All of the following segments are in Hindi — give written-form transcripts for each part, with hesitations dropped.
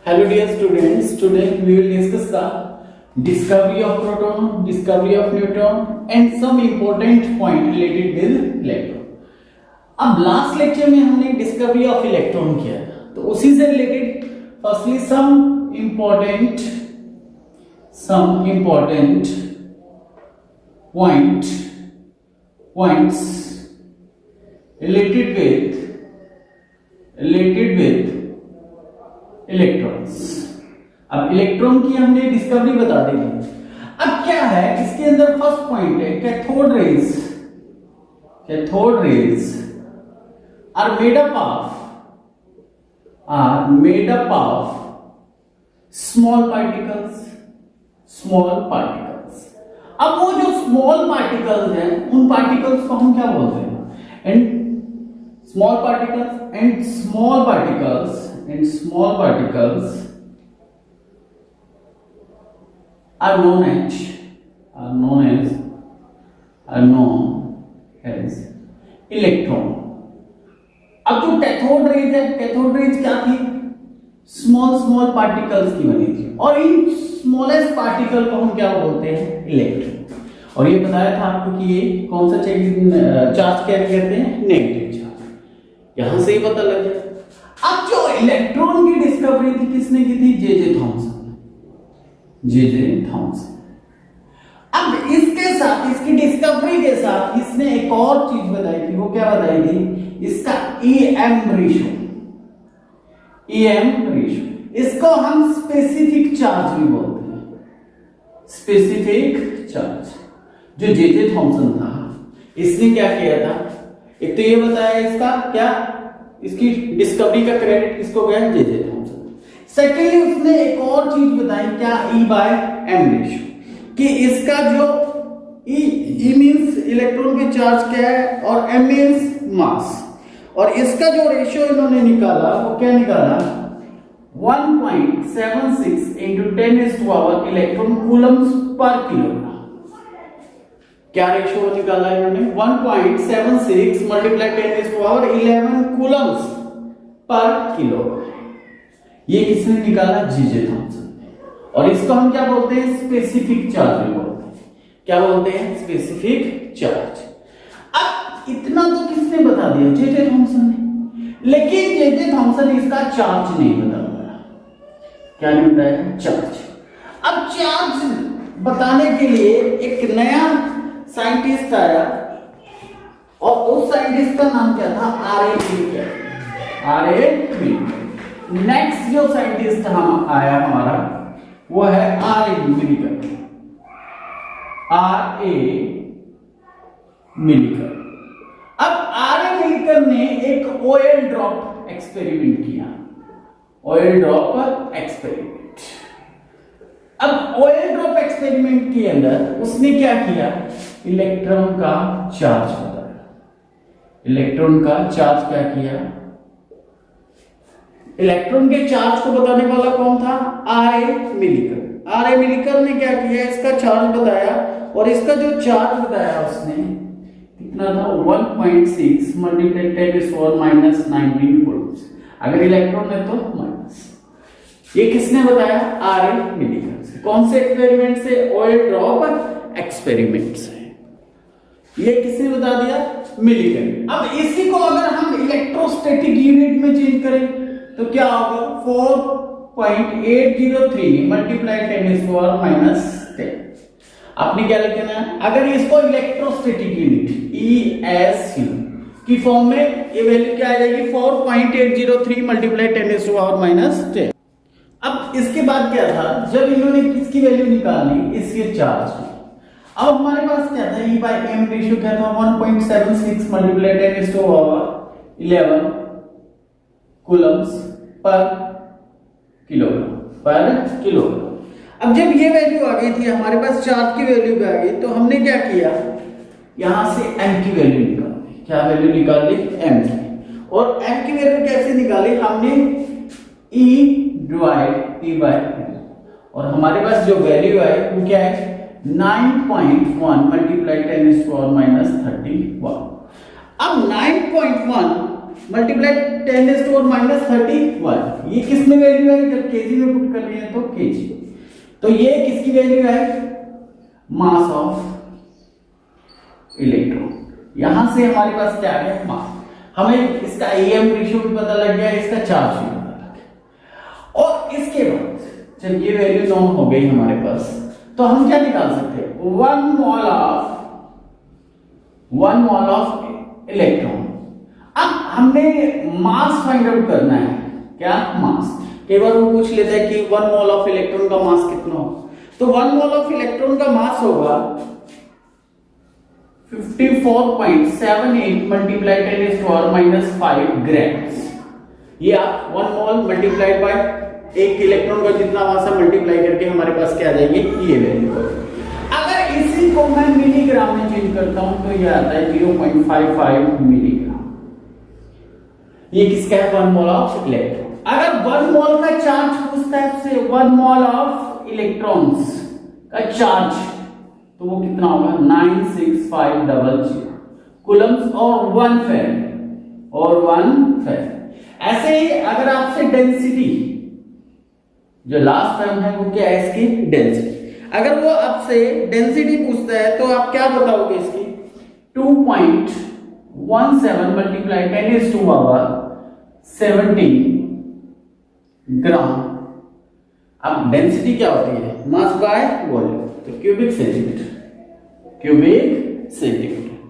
Hello dear students, today we will discuss the discovery of proton, discovery of neutron and some important point related with electron. अब लास्ट लेक्चर में हमने डिस्कवरी ऑफ इलेक्ट्रॉन किया था, तो उसी से related firstly some important points related with electrons. अब इलेक्ट्रॉन की हमने डिस्कवरी बता दी थी। अब क्या है इसके अंदर फर्स्ट पॉइंट है cathode rays are made up of small particles. अब वो जो स्मॉल पार्टिकल्स हैं उन पार्टिकल्स को हम क्या बोलते हैं? And small particles are known as electron. अब जो कैथोड रेज क्या थी? स्मॉल पार्टिकल्स की बनी थी और इन स्मॉलेस्ट पार्टिकल को हम क्या बोलते हैं? इलेक्ट्रॉन। और ये बताया था आपको कि ये कौन सा चार्ज क्या कहते हैं? Negative charge. यहां से ही पता लग गया। अब जो इलेक्ट्रॉन की डिस्कवरी थी किसने की थी? J Thomson. अब इसके साथ, इसकी डिस्कवरी के साथ इसने एक और चीज बताई थी। वो क्या बताई थी? इसका EM रेशियो। इसको हम स्पेसिफिक चार्ज भी बोलते हैं। स्पेसिफिक चार्ज जो जे थॉमसन था, इसने क्या किया था? एक तो ये बताया इसका क्या, इसकी डिस्कवरी का क्रेडिट किसको गया? J Thomson. सेकेंडली उसने एक और चीज बताई क्या? E/m रेशियो, कि इसका जो E मींस इलेक्ट्रॉन के चार्ज क्या है और M मींस मास, और इसका जो रेशियो इन्होंने निकाला वो क्या निकाला? 1.76 into 10⁻⁴ इलेक्ट्रॉन कूलम्स पर किलोग्राम। क्या रेशियो निकाला इन्होंने? 1.76 मल्टीप्लाई 10⁻11 कूलम्स पर किलोग्राम। ये किसने निकाला? जे थॉमसन ने। और इसको हम क्या बोलते हैं? स्पेसिफिक चार्ज बोलते हैं। क्या बोलते हैं? Specific charge. अब इतना तो किसने बता दिया? जे थॉमसन ने। लेकिन जे थॉमसन इसका चार्ज नहीं बता पाया। क्या नहीं बताया? चार्ज। अब चार्ज बताने के लिए एक नया साइंटिस्ट आया और उस साइंटिस्ट का नाम क्या था? R A Millikan. नेक्स्ट जो साइंटिस्ट आया हमारा वो है आर ए मिलिकर। अब आर ए मिलिकर ने एक ऑयल ड्रॉप एक्सपेरिमेंट किया। अब ऑयल ड्रॉप एक्सपेरिमेंट के अंदर उसने क्या किया? इलेक्ट्रॉन का चार्ज बताया। इलेक्ट्रॉन का चार्ज क्या किया? इलेक्ट्रॉन के चार्ज को बताने वाला कौन था? आर ए मिलिकर ने क्या किया? इसका चार्ज बताया और इसका जो चार्ज बताया उसने कितना था? 1.6 मल्टीप्लाई 10⁻⁻19 कूलम्स। अगर इलेक्ट्रॉन है तो माइनस। ये किसने बताया? आर ए मिलिकर से। कौन से एक्सपेरिमेंट से? ऑयल ड्रॉप एक्सपेरिमेंट से। ये किसने बता दिया? मिलिकर। अब इसी को अगर हम इलेक्ट्रोस्टैटिक यूनिट में चेंज करें तो क्या होगा? 4.803 मल्टीप्लाई 10⁻⁻10। आपने क्या लिखना है? अगर इसको इलेक्ट्रोस्टैटिक यूनिट ESU की फॉर्म में ये वैल्यू क्या आ जाएगी? 4.803 मल्टीप्लाई 10⁻⁻10। अब इसके बाद क्या था? जब इन्होंने किसकी वैल्यू निकाली? इसके चार्ज की। अब हमारे पास क्या था? E/m रेशियो क्या था? 1.76 मल्टीप्लाई 10⁻11 कूलम्स पर किलोग्राम। अब जब ये वैल्यू आ गई थी, हमारे पास चार्ज की वैल्यू भी आ गई, तो हमने क्या किया? यहां से m की वैल्यू निकाली। क्या वैल्यू निकाली? m की। और m की वैल्यू कैसे निकाली? हमने E/m, और हमारे पास जो वैल्यू आई वो क्या है? 9.1 मल्टीप्लाई 10⁻31। अब 9.1 मल्टीप्लाई 10⁻31। ये किस में वैल्यू है, जब केजी में पुट कर रही है तो केजी। तो ये किसकी वैल्यू है, मास ऑफ इलेक्ट्रॉन। यहां से हमारे पास क्या है, मास। हमें इसका एम रेशियो भी पता लग गया, इसका चार्ज भी पता लग गया। और इसके बाद जब ये वैल्यू नोन हो गई हमारे पास, तो हम क्या निकाल सकते हैं, 1 मोल ऑफ इलेक्ट्रॉन। अब हमने मास फाइंड आउट करना है, क्या, मास। कई बार वो पूछ लेता है कि 1 मोल ऑफ इलेक्ट्रॉन का मास कितना हो, तो 1 मोल ऑफ इलेक्ट्रॉन का मास होगा 54.78 मल्टीप्लाई 10⁻⁵ ग्राम्स। ये आप 1 मोल मल्टीप्लाइड बाय एक इलेक्ट्रॉन का जितना मास है मल्टीप्लाई करके हमारे पास क्या आ जाएगी, ये वैल्यू। अगर इसी को मैं मिलीग्राम में चेंज करता हूं तो ये आता है 0.55 मिलीग्राम। ये किसका है, 1 मोल ऑफ इलेक्ट्रॉन। अगर 1 मोल का चार्ज पूछता है आपसे, 1 मोल ऑफ इलेक्ट्रॉन्स का चार्ज, तो वो कितना होगा, 96500 कूलम्स और 1 फेराड। ऐसे ही अगर आपसे डेंसिटी, जो लास्ट टर्म है वो क्या है, इसकी डेंसिटी। अगर वो आपसे डेंसिटी पूछता है तो आप क्या बताओगे इसकी, 2.17 मल्टीप्लाई 10⁻17 ग्राम। अब डेंसिटी क्या होती है, मास बाय वॉल्यूम, तो क्यूबिक सेंटीमीटर।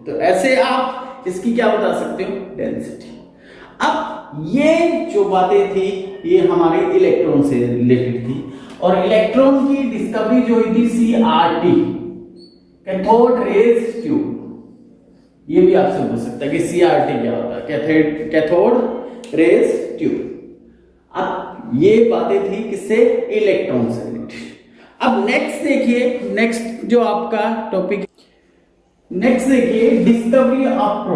तो ऐसे आप इसकी क्या बता सकते हो, डेंसिटी। अब ये जो बातें थी ये हमारे इलेक्ट्रॉन से रिलेटेड थी, और इलेक्ट्रॉन की डिस्कवरी जो हुई थी CRT, कैथोड रेज ट्यूब। ये भी आपसे पूछ सकता है कि CRT क्या होता है, कैथोड रेज ट्यूब। अब ये बातें थी किससे, इलेक्ट्रॉन से रिलेटेड। अब नेक्स्ट देखिए, नेक्स्ट जो आपका टॉपिक, नेक्स्ट देखिए डिस्कवरी ऑफ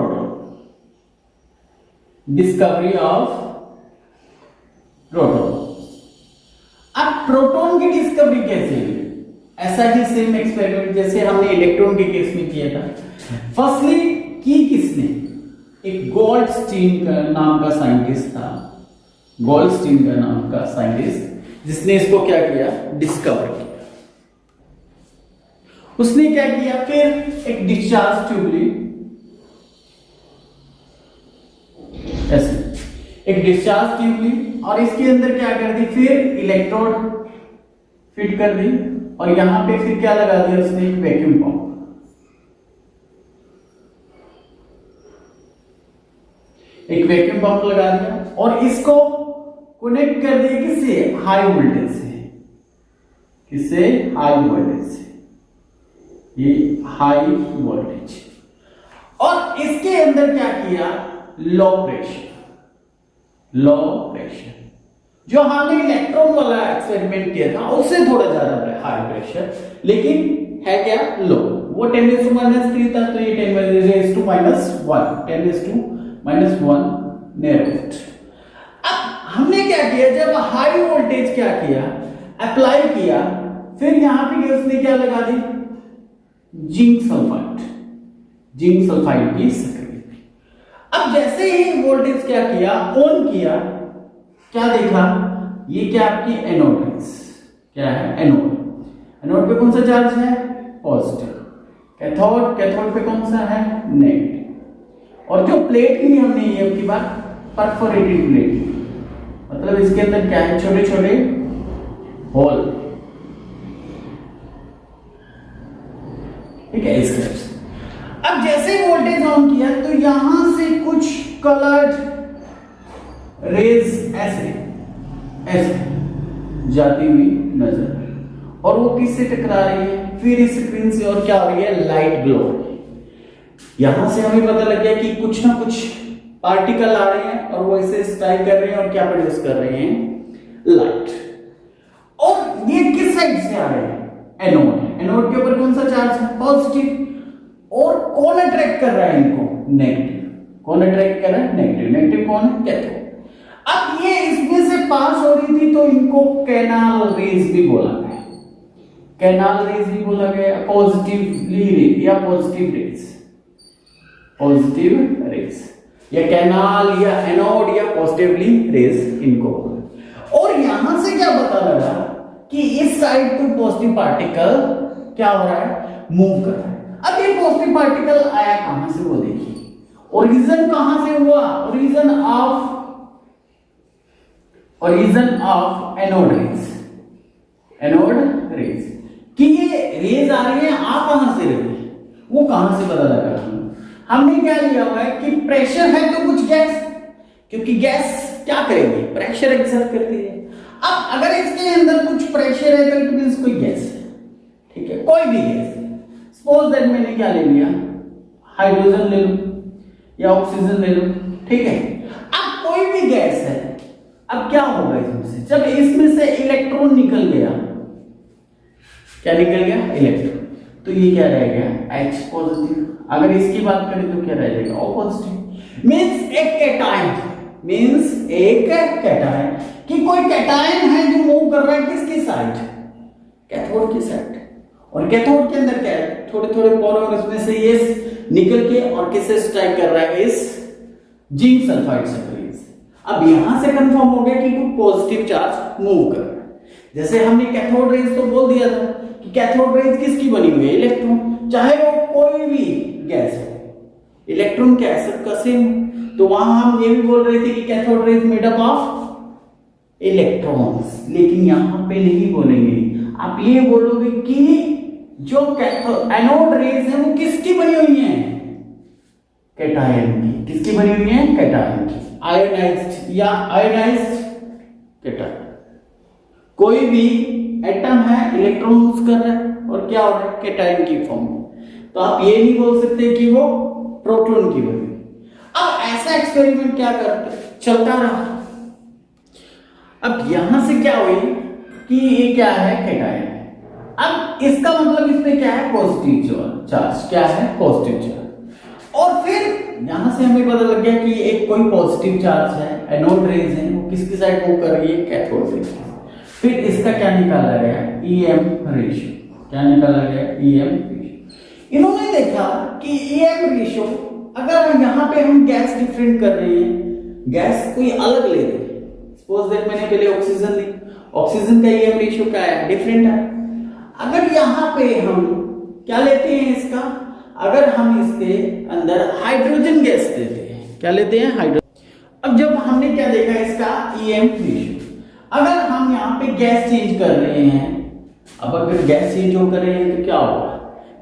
प्रोटॉन। अब प्रोटॉन की डिस्कवरी कैसे हुई, ऐसा ही सेम एक्सपेरिमेंट जैसे हमने इलेक्ट्रॉन के केस में किया था। फर्स्टली की किसने, एक गोल्डस्टीन का नाम का साइंटिस्ट, जिसने इसको क्या किया, डिस्कवर किया। उसने क्या किया, फिर एक डिस्चार्ज ट्यूब ली, ऐसे एक डिस्चार्ज ट्यूब ली, और इसके अंदर क्या कर दी, फिर इलेक्ट्रोड फिट कर दी, और यहां पे फिर क्या लगा दिया उसने, एक वैक्यूम पंप। लगा दिया और इसको कनेक्ट कर दिया किससे, हाई वोल्टेज से। ये हाई वोल्टेज, और इसके अंदर क्या किया, लो प्रेशर। जो हमने इलेक्ट्रॉन वाला एक्सपेरिमेंट किया था उससे थोड़ा ज्यादा हाई प्रेशर, लेकिन है क्या, लो। वो 10⁻³ था, तो ये 10⁻⁻1 नैनोवोल्ट। अब हमने क्या किया, जब हाई वोल्टेज क्या किया, अप्लाई किया, फिर यहां पे उसने क्या लगा दी, जिंक सल्फाइड की सक्रिय। अब जैसे ही वोल्टेज क्या किया, ऑन किया, क्या देखा, ये क्या आपकी एनोड क्या है, एनोड पे कौन सा चार्ज है, पॉजिटिव। कैथोड पे कौन सा है, नेगेटिव। और जो प्लेट ली हमने ये की बात, परफोरेटेड प्लेट, मतलब इसके अंदर क्या है, छोटे छोटे होल, ठीक है, इस तरह से। अब जैसे वोल्टेज ऑन किया तो यहां से कुछ कलर्ड रेज ऐसे जाती हुई नजर, और वो किससे टकरा रही है, फिर इस स्क्रीन से, और क्या हो रही है, लाइट ग्लो। यहां से हमें पता लग गया कि कुछ ना कुछ पार्टिकल आ रहे हैं और वो ऐसे स्ट्राइक कर रहे हैं और क्या प्रोड्यूस कर रहे हैं, लाइट। और ये किस साइड से आ रहे हैं, एनोड के ऊपर कौन सा चार्ज है, पॉजिटिव। और कौन अट्रैक्ट कर रहा है इनको, नेगेटिव। कौन अट्रैक्ट कर रहा है, नेगेटिव कौन है, कैथोड। अब ये इसमें से पास हो रही थी तो इनको कैनाल रेज भी बोला गया, पॉजिटिव रेज। या कैनाल या एनोड या पॉजिटिवली रेज इनको। और यहां से क्या पता लगा कि इस साइड टू पॉजिटिव पार्टिकल क्या हो रहा है, मूव कर रहा है। अब ये पॉजिटिव पार्टिकल आया कहां से वो देखिए, ओरिजिन कहां से हुआ, ओरिजिन ऑफ एनोड रेज कि ये रेज आ रही है, आ कहां से रही है, वो कहां से पता लगा। हमने क्या लिया हुआ है कि प्रेशर है तो कुछ गैस, क्योंकि गैस क्या करेगी, प्रेशर एक्सर्ट करती है। अब अगर इसके अंदर कुछ प्रेशर है तो इट मींस कोई गैस है, ठीक है, कोई भी गैस। सपोज दैट मैंने क्या ले लिया, हाइड्रोजन ले लो या ऑक्सीजन ले लो, ठीक है। अब कोई भी गैस है, अब क्या होगा इसमें से, जब इसमें से इलेक्ट्रॉन निकल गया, क्या निकल गया, इलेक्ट्रॉन, तो ये क्या रह गया, H पॉजिटिव। अगर इसकी बात करें तो क्या रह जाएगा, O पॉजिटिव। मींस एक कैटायन कि कोई कैटायन है जो मूव कर रहा है किसकी साइड, कैथोड की साइड। और कैथोड के अंदर क्या है, थोड़े थोड़े पोर, और इसमें से ये निकल के और किससे स्ट्राइक कर रहा है, इस जिंक सल्फाइड से। अब यहां से कंफर्म हो गया कि कोई पॉजिटिव चार्ज मूव कर रहा है। जैसे हमने कैथोड रेज तो बोल दिया था कि कैथोड रेज किसकी बनी हुई है, इलेक्ट्रॉन, चाहे वो कोई भी गैस हो, इलेक्ट्रॉन क्या है, सबका सेम। तो वहां हम ये भी बोल रहे थे कि cathode rays made up of electrons, लेकिन यहां पे नहीं बोलेंगे, आप ये बोलोगे कि जो एनोड रेज है वो किसकी बनी हुई है, कैटायन की। किसकी बनी हुई है, कैटायन की, आयोनाइज्ड कैटायन। कोई भी एटम है, इलेक्ट्रॉन यूज कर रहा है और क्या हो रहा है, कैटायन की फॉर्म में। तो आप ये नहीं बोल सकते कि वो प्रोटॉन की बनी। अब ऐसा एक्सपेरिमेंट क्या करते, चलता रहा। अब यहां से क्या हुई कि ये क्या है, कैटायन। अब इसका मतलब इसमें क्या है, पॉजिटिव चार्ज, क्या है, पॉजिटिव चार्ज। और फिर यहां से हमें पता लग गया कि एक कोई पॉजिटिव चार्ज है, एनोड रेज है, वो किसकी साइड मूव कर रही है, कैथोड रेज। फिर इसका क्या निकाला गया, ईएम रेशियो। क्या निकाला गया, ईएम रेशियो। इन्होंने देखा कि ईएम रेशियो, अगर यहां पे हम गैस डिफरेंट कर रहे हैं, गैस कोई अलग ले रहे हैं, सपोज दैट मैंने पहले ऑक्सीजन ली, ऑक्सीजन का ईएम रेशियो क्या है, डिफरेंट है। अगर यहां पे हम क्या लेते हैं इसका, अगर हम इसके अंदर हाइड्रोजन गैस लेते हैं, क्या लेते हैं, हाइड्रोजन। अब जब हमने क्या देखा इसका ईएम रेशियो, अगर हम यहाँ पे गैस चेंज कर रहे हैं, अब अगर गैस चेंज हो कर रहे हैं तो क्या होगा,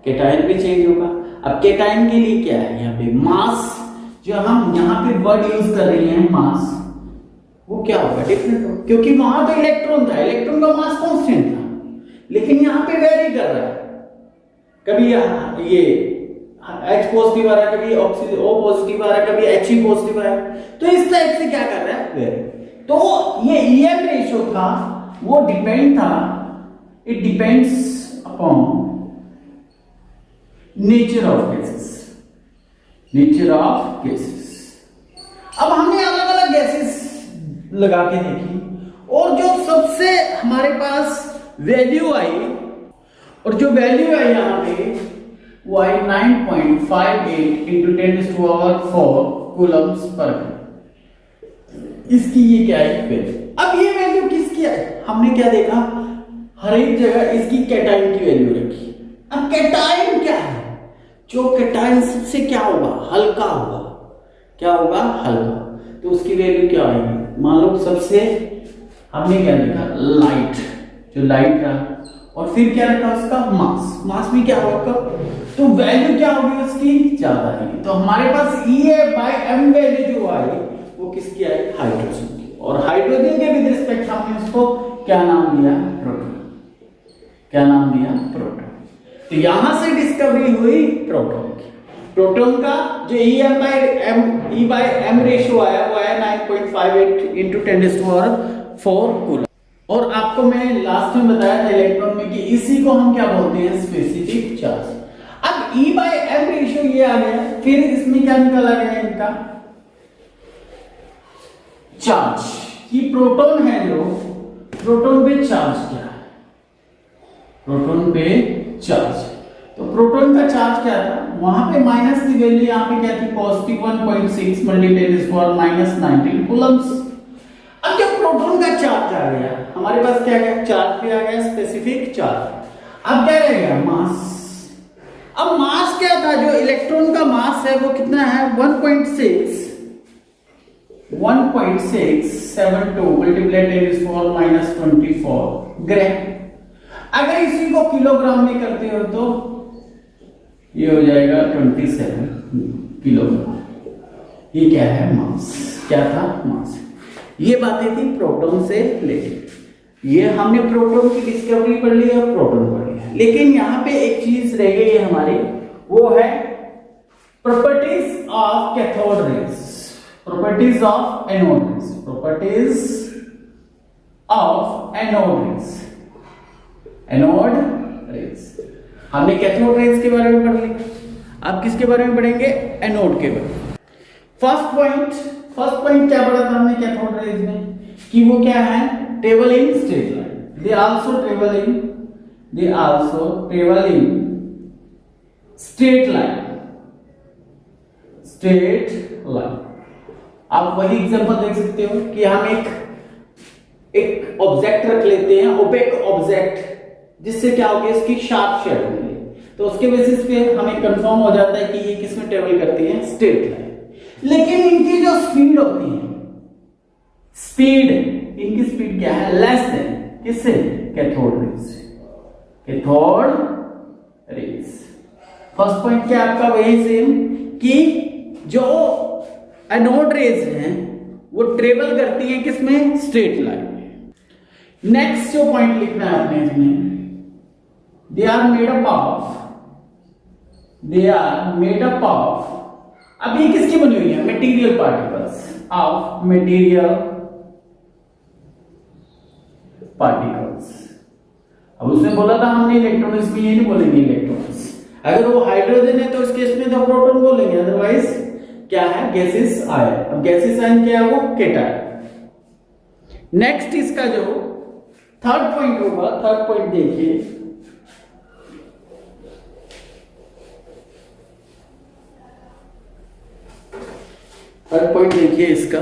कैटायन भी चेंज होगा। अब कैटायन के लिए क्या है, यहाँ पे मास, जो हम यहाँ पे वर्ड यूज कर रहे हैं मास, वो क्या होगा, डिफरेंट होगा, क्योंकि वहां तो इलेक्ट्रॉन था, इलेक्ट्रॉन का मास कांस्टेंट था, लेकिन यहाँ पे वेरी कर रहा है, कभी ये H पॉजिटिव आ रहा है, कभी ऑक्सीजन O पॉजिटिव आ रहा है, कभी He पॉजिटिव आ रहा है। तो इस टाइप से क्या कर रहा है, वेरी। तो ये ईएम रेशियो था, वो डिपेंड था, it depends upon nature of gases. अब हमने अलग अलग गैसेस लगा के देखी, और जो सबसे हमारे पास वैल्यू आई, और जो वैल्यू आई यहाँ पे वो आई 9.58 इंटू 10⁴ कूलम्स पर। इसकी ये क्या है वैल्यू। अब ये वैल्यू किसकी है, हमने क्या देखा, हर एक जगह इसकी कैटायन की वैल्यू रखी। अब कैटायन क्या है, जो कैटायन सबसे क्या होगा, हल्का होगा, क्या होगा, हल्का, तो उसकी वैल्यू क्या आएगी, मान लो सबसे हमने क्या देखा, लाइट, जो लाइट रहा, और फिर क्या रखा उसका मास भी क्या होगा, तो वैल्यू क्या होगी उसकी, ज्यादा है। तो हमारे पास E/m वैल्यू जो आई वो किसकी आई, हाइड्रोजन की। और हाइड्रोजन के विद रिस्पेक्ट हमने उसको क्या नाम दिया, प्रोटॉन। क्या नाम दिया, प्रोटॉन। तो यहां से डिस्कवरी हुई प्रोटॉन की। प्रोटॉन का जो E/m रेशियो आया वो आया 9.58 इंटू 10⁴ कूलम। और आपको मैंने लास्ट में बताया था इलेक्ट्रॉन में कि इसी को हम क्या बोलते हैं, स्पेसिफिक चार्ज। अब E/m रेशियो ये आ गया, फिर इसमें क्या निकाला गया इनका चार्ज, कि प्रोटॉन है जो, प्रोटॉन पे चार्ज क्या है, प्रोटॉन पे चार्ज। तो प्रोटॉन का चार्ज क्या था, वहां पे माइनस की वैल्यू यहाँ पे क्या थी, पॉजिटिव 1.6 × 10⁻⁻19 कूलम्स। अब जब प्रोटॉन का चार्ज आ गया, हमारे पास क्या गया, चार्ज भी आ गया, स्पेसिफिक चार्ज। अब क्या रहेगा, मास। अब मास क्या था, जो इलेक्ट्रॉन का मास है वो कितना है, 1.672 × 10⁻24 ग्राम। अगर इसी को किलोग्राम में करते हो तो ये हो जाएगा 27 किलोग्राम। ये क्या है, मास। क्या था, मास। ये बातें थी प्रोटॉन से लेके। ये हमने प्रोटॉन की डिस्कवरी पढ़ ली और प्रोटॉन पढ़ लिया, लेकिन यहाँ पे एक चीज रह गई है हमारी, वो है properties of cathode rays, properties of anode rays, properties of anode rays. Anode rays हमने कैथोड रेज के बारे में पढ़ लिया। अब किसके बारे में पढ़ेंगे, एनोड के बारे में। फर्स्ट पॉइंट क्या पढ़ा था हमने कैथोड रेज में, कि वो क्या है, travel in straight line. They also travel in straight line. आप वही एग्जांपल देख सकते हो कि हम एक ऑब्जेक्ट रख लेते हैं, ओपेक ऑब्जेक्ट, जिससे क्या होगा, इसकी शार्प शेडो मिले, तो उसके बेसिस पे हमें कंफर्म हो जाता है कि ये किसमें ट्रेवल करती है, स्ट्रेट लाइन। लेकिन इनकी जो स्पीड होती है, इनकी स्पीड क्या है, लेस देन किससे, कैथोड रेज। फर्स्ट पॉइंट क्या आपका वही सेम, कि जो एनोड रेज हैं वो ट्रेवल करती है किसमें, स्ट्रेट लाइन में। नेक्स्ट जो पॉइंट लिखना है आपने इसमें, they are made up of, अब ये किसकी बनी हुई है, मटेरियल पार्टिकल्स। अब उसने बोला था हमने इलेक्ट्रॉन्स में, ये नहीं बोलेंगे इलेक्ट्रॉन्स। अगर वो हाइड्रोजन है तो इस केस में तो प्रोटॉन बोलेंगे, अदरवाइज क्या है, गैसेस आयन। अब गैसेस आयन क्या है, वो केटायन। नेक्स्ट इसका जो थर्ड पॉइंट होगा, थर्ड पॉइंट देखिए, थर्ड पॉइंट देखिए इसका।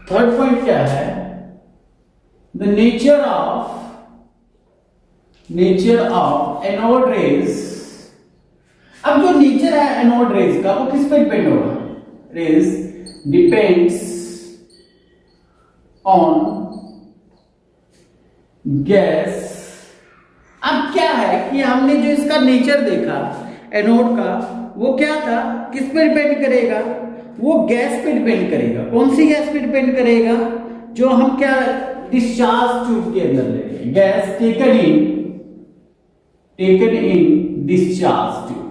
थर्ड पॉइंट क्या है, the nature of anode rays. अब जो नेचर है एनोड रेज का, वो किस पे डिपेंड होगा, रेज डिपेंड्स ऑन गैस। अब क्या है कि हमने जो इसका नेचर देखा एनोड का, वो क्या था, किस पे डिपेंड करेगा, वो गैस पे डिपेंड करेगा। कौन सी गैस पे डिपेंड करेगा, जो हम क्या डिस्चार्ज ट्यूब के अंदर ले रहे हैं, gas taken in discharge tube.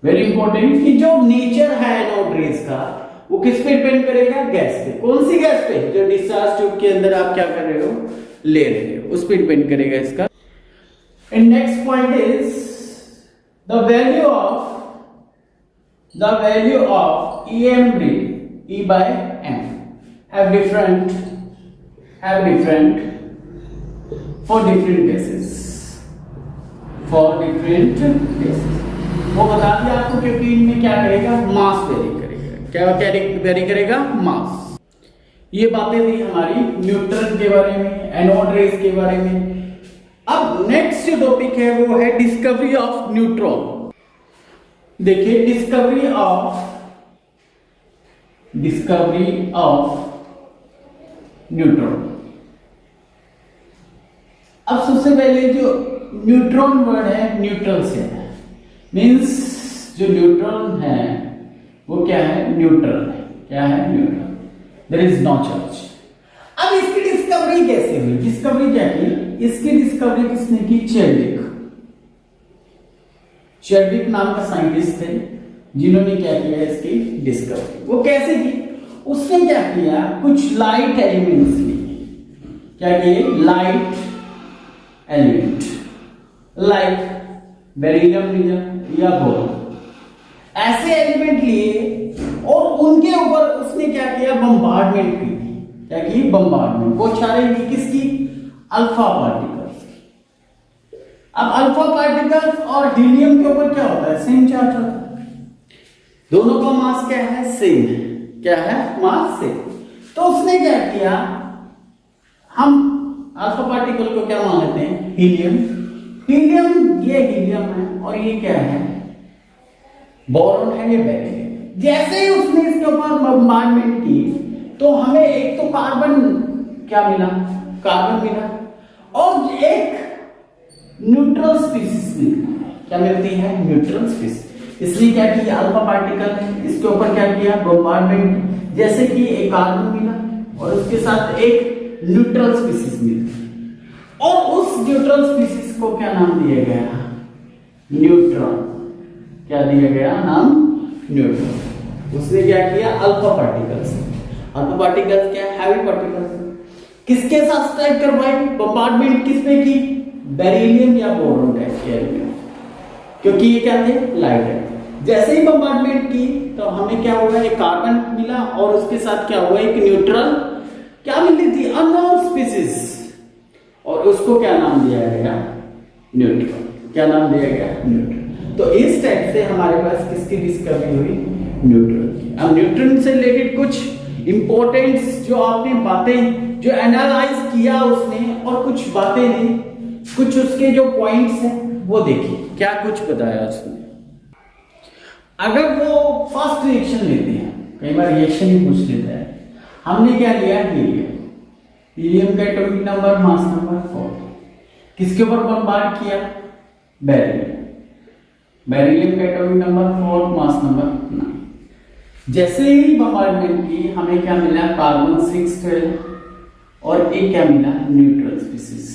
Very important, कि जो नेचर है एनोड रेज का, वो किस पे डिपेंड करेगा, गैस पे। कौन सी गैस पे, जो डिस्चार्ज ट्यूब के अंदर आप क्या कर रहे हो, ले रहे हो, उस पे डिपेंड करेगा इसका। And next point is the value of EMB, E by M, have different for different gases. वो बता दिया आपको, क्योंकि इनमें क्या करेगा, मास वेरी करेगा। क्या वेरी करेगा, मास। ये बातें थी हमारी न्यूट्रॉन के बारे में, एनोड रेज के बारे में। अब नेक्स्ट जो टॉपिक है वो है डिस्कवरी ऑफ न्यूट्रॉन। देखिए, डिस्कवरी ऑफ न्यूट्रॉन। अब सबसे पहले जो न्यूट्रॉन वर्ड है, न्यूट्रल से है, मींस जो न्यूट्रॉन है वो क्या है, न्यूट्रल है। क्या है, neutral, there is no charge. अब इसकी डिस्कवरी कैसे हुई, डिस्कवरी क्या की, इसकी डिस्कवरी किसने की, चैडविक नाम का साइंटिस्ट थे, जिन्होंने क्या किया इसकी डिस्कवरी। वो कैसे की, उसने क्या किया, कुछ लाइट एलिमेंट्स लिए। क्या किए, लाइट एलिमेंट, लाइक बेरिलियम या बोरॉन, ऐसे एलिमेंट लिए और उनके ऊपर उसने क्या किया, बम्बार्डमेंट की। क्या की, बम्बार्डमेंट, वो चारे किसकी, अल्फा पार्टिकल्स की। अब अल्फा पार्टिकल्स और हीलियम के ऊपर क्या होता है, सेम चार्ज होता है, दोनों का मास क्या है, सेम है, क्या है, मास सेम। तो उसने क्या किया, हम अल्फा पार्टिकल को क्या मान लेते हैं, हीलियम, हीलियम ये हीलियम है और ये क्या है, बोरॉन है, ये बेरिलियम। जैसे ही उसने इसके ऊपर बॉम्बार्डमेंट की तो हमें एक तो कार्बन क्या मिला, कार्बन मिला, और एक न्यूट्रल स्पीसीज मिली, क्या मिलती है, न्यूट्रल स्पीसीज। इसलिए क्या किया, अल्फा पार्टिकल है, इसके ऊपर क्या किया, बॉम्बार्डमेंट, जैसे कि एक कार्बन मिला और उसके साथ एक न्यूट्रल स्पीसीज मिली, और उस न्यूट्रल स्पीसीज को क्या नाम दिया गया, न्यूट्रॉन। क्या दिया गया नाम, न्यूट्रॉन। उसने क्या किया, अल्फा पार्टिकल्स, अल्फा पार्टिकल्स क्या, हैवी पार्टिकल्स, किसके साथ स्ट्राइक करवाई, बॉम्बार्डमेंट किसने की, बेरिलियम या बोरॉन गैस के एलिमेंट, क्योंकि ये क्या थे, लाइट है। जैसे ही बॉम्बार्डमेंट की तो हमें क्या हुआ, एक कार्बन मिला और उसके साथ क्या हुआ, एक न्यूट्रल क्या मिली थी, अननोन स्पीसीज, और उसको क्या नाम दिया गया, न्यूट्रॉन। क्या नाम दिया गया, न्यूट्रॉन। तो इस टाइप से हमारे पास किसकी डिस्कवरी हुई, न्यूट्रॉन की। अब न्यूट्रॉन से रिलेटेड कुछ इंपॉर्टेंट्स जो आपने बातें जो एनालाइज किया उसने, और कुछ बातें नहीं, कुछ उसके जो पॉइंट्स हैं वो देखिए, क्या कुछ बताया उसने। अगर वो फर्स्ट रिएक्शन लेते हैं, कई बार रिएक्शन ही पूछ लेता है, हमने क्या लिया, हीलियम, हीलियम का एटॉमिक नंबर मास नंबर 4, किसके ऊपर बॉम्बार्ड किया, बेरिलियम, बेरिलियम का एटॉमिक नंबर 4 मास नंबर 9। जैसे ही बॉम्बार्डमेंट की हमें क्या मिला, कार्बन 612, और एक क्या मिला, न्यूट्रल स्पीसीज,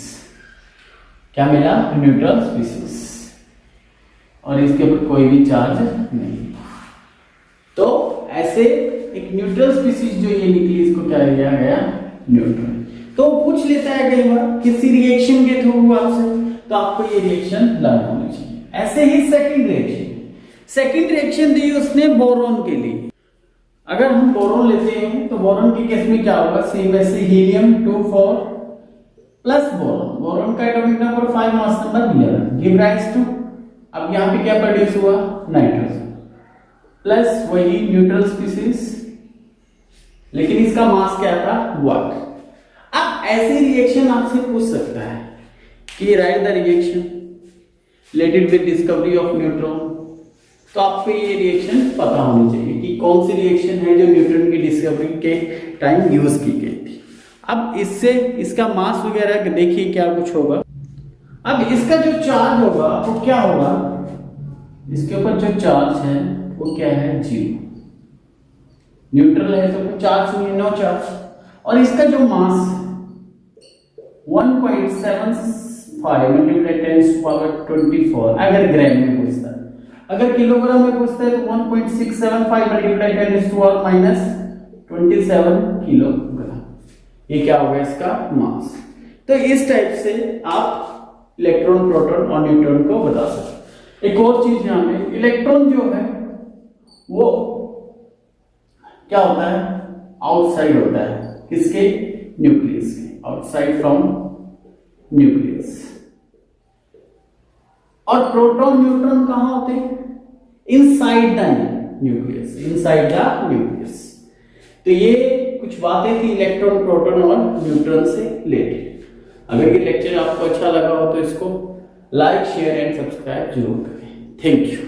क्या मिला, न्यूट्रल स्पीसीज, और इसके ऊपर कोई भी चार्ज नहीं। तो ऐसे एक न्यूट्रल स्पीसीज जो ये निकली, इसको क्या दिया गया, न्यूट्रॉन। तो पूछ लेता है कई बार किसी रिएक्शन के थ्रू आपसे, तो आपको ये रिएक्शन लर्न होनी चाहिए। ऐसे ही सेकंड रिएक्शन दी उसने बोरॉन के लिए। अगर हम बोरॉन लेते हैं तो बोरॉन के केस में क्या होगा, सेम ऐसे हीलियम 2 4 प्लस बोरॉन, बोरॉन का atomic number 5 mass number 11 give rise to, अब यहां पे क्या प्रोड्यूस हुआ, नाइट्रोजन, प्लस वही न्यूट्रल स्पीसीज, लेकिन इसका मास क्या था, 1। अब ऐसी रिएक्शन आपसे पूछ सकता है कि right the reaction related with discovery of neutron, तो आपको ये रिएक्शन पता होनी चाहिए कि कौन सी रिएक्शन है जो न्यूट्रॉन की डिस्कवरी के टाइम यूज की गई थी। अब इससे इसका मास वगैरह देखिए क्या कुछ होगा। अब इसका जो चार्ज होगा वो क्या होगा, इसके ऊपर जो चार्ज है वो क्या है, 0, न्यूट्रल है तो चार्ज नहीं है, नो चार्ज। और इसका जो मास 1.75 मल्टीप्लाई 10⁻²4, अगर ग्राम में पूछता है, अगर किलोग्राम में पूछता है तो 1.675 मल्टीप्लाई 10⁻27 किलोग्राम, ये क्या होगा इसका मास। तो इस टाइप से आप इलेक्ट्रॉन, प्रोटॉन और न्यूट्रॉन को बता सकते। एक और चीज यहां पे, इलेक्ट्रॉन जो है वो क्या होता है, आउटसाइड होता है, किसके, न्यूक्लियस के, आउटसाइड फ्रॉम न्यूक्लियस। और प्रोटॉन न्यूट्रॉन कहां होते हैं, inside the nucleus, inside the nucleus. तो ये कुछ बातें थी इलेक्ट्रॉन, प्रोटॉन और न्यूट्रॉन से रिलेटेड। अगर ये लेक्चर आपको अच्छा लगा हो तो इसको लाइक, शेयर एंड सब्सक्राइब जरूर करें। Thank you.